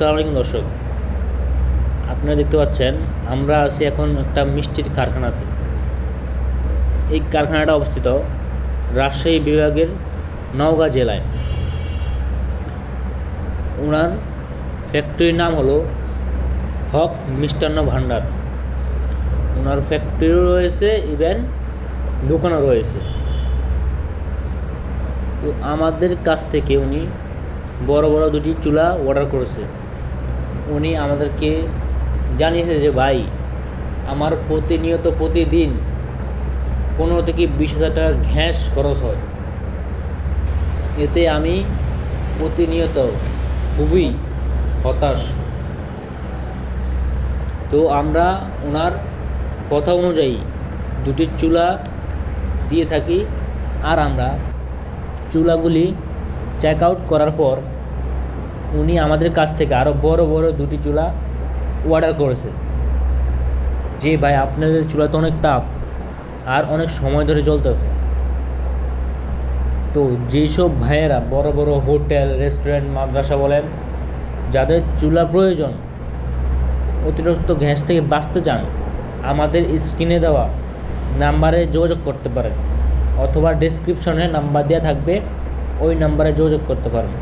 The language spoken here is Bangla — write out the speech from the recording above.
আসসালামু আলাইকুম দর্শক, আপনারা দেখতে পাচ্ছেন আমরা আছি এখন একটা মিষ্টির কারখানাতে। এই কারখানাটা অবস্থিত রাজশাহী বিভাগের নওগাঁ জেলায়। ওনার ফ্যাক্টরির নাম হলো হক মিষ্টান্ন ভাণ্ডার। ওনার ফ্যাক্টরিও রয়েছে, ইভেন দোকানও রয়েছে। তো আমাদের কাছ থেকে উনি বড় বড় দুটি চুলা অর্ডার করেছে। উনি আমাদেরকে জানিয়েছে যে ভাই, আমার প্রতিদিন 15 থেকে 20 হাজার টাকা গ্যাস খরচ হয়। এতে আমি প্রতিনিয়ত খুবই হতাশ। তো আমরা ওনার কথা অনুযায়ী দুটি চুলা দিয়ে থাকি, আর আমরা চুলাগুলি চেক আউট করার পর উনি আমাদের কাছ থেকে আরও বড় বড় দুটি চুলা অর্ডার করেছে। যে ভাই, আপনাদের চুলাতে অনেক তাপ আর অনেক সময় ধরে চলতেছে। তো যেসব ভাইয়েরা বড় বড় হোটেল, রেস্টুরেন্ট, মাদ্রাসা বলেন, যাদের চুলা প্রয়োজন, অতিরিক্ত গ্যাস থেকে বাঁচতে চান, আমাদের স্ক্রিনে দেওয়া নাম্বারে যোগাযোগ করতে পারেন, অথবা ডেসক্রিপশনে নাম্বার দেওয়া থাকবে, ওই নাম্বারে যোগাযোগ করতে পারেন।